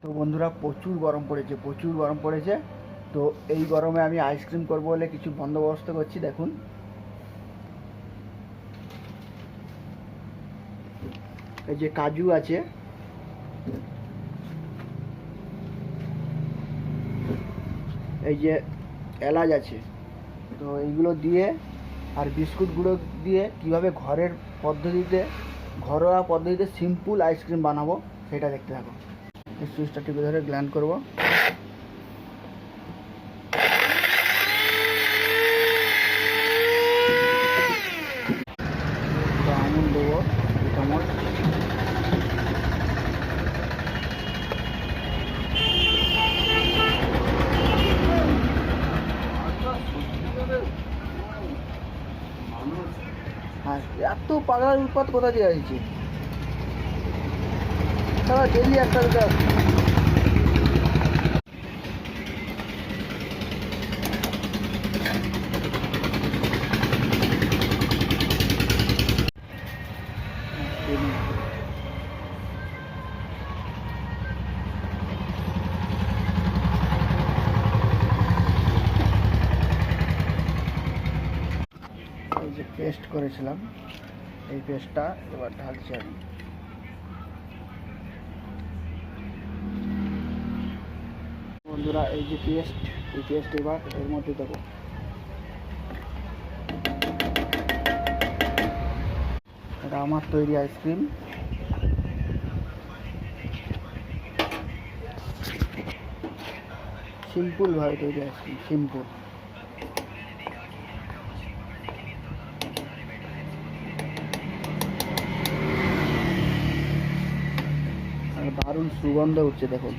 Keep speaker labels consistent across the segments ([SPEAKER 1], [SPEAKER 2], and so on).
[SPEAKER 1] তো বন্ধুরা প্রচুর গরম পড়েছে। তো এই গরমে আমি আইসক্রিম করবো বলে কিছু বন্দোবস্ত করছি। দেখুন, এই যে কাজু আছে, এই যে এলাচ আছে, তো এইগুলো দিয়ে আর বিস্কুট গুঁড়ো দিয়ে কিভাবে ঘরোয়া পদ্ধতিতে সিম্পল আইসক্রিম বানাবো সেটা দেখতে থাকো। এই সুইচটা টিপে ধরে গ্ল্যান্ড করবো। তো আমুল দেবো 2 চামচ। হ্যাঁ, এত পাগলার উৎপাত কোথা দিয়ে আসছে? সারা ডেলি একটা দুটো আসছে। এই যে পেস্ট করেছিলাম, এই পেস্টটা এবার ঢালছি আমি। বন্ধুরা, এই যে পেস্ট এবার এর মধ্যে দেবো। এটা আমার তৈরি আইসক্রিম। সিম্পলভাবে তৈরি আইসক্রিম, সিম্পল। আর দারুণ সুগন্ধ উঠছে দেখুন।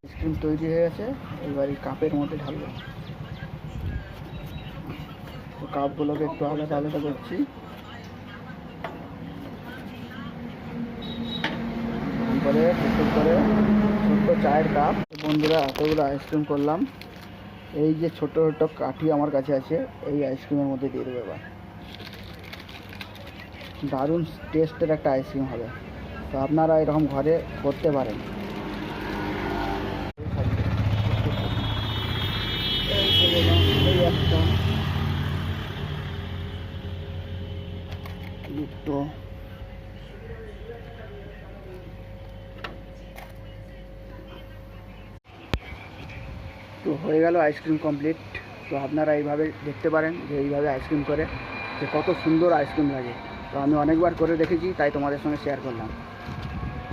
[SPEAKER 1] আইসক্রিম তৈরি হয়ে গেছে, এবার এই কাপের মধ্যে ঢালবো। তো কাপগুলোকে একটু আলাদা আলাদা করছি। তারপরে একটু করে ছোট্ট চায়ের কাপ। বন্ধুরা, এতগুলো আইসক্রিম করলাম। এই যে ছোট ছোট কাঠি আমার কাছে আছে, এই আইসক্রিমের মধ্যে দিয়ে দেবো এবার। দারুণ টেস্টের একটা আইসক্রিম হবে। তো আপনারা এরকম ঘরে করতে পারেন। এই একটা, দুটো, তো হয়ে গেল আইসক্রিম কমপ্লিট। তো আপনারা এইভাবে দেখতে পারেন যে এইভাবে আইসক্রিম করে যে কত সুন্দর আইসক্রিম লাগে। তো আমি অনেকবার করে দেখেছি, তাই তোমাদের সঙ্গে শেয়ার করলাম।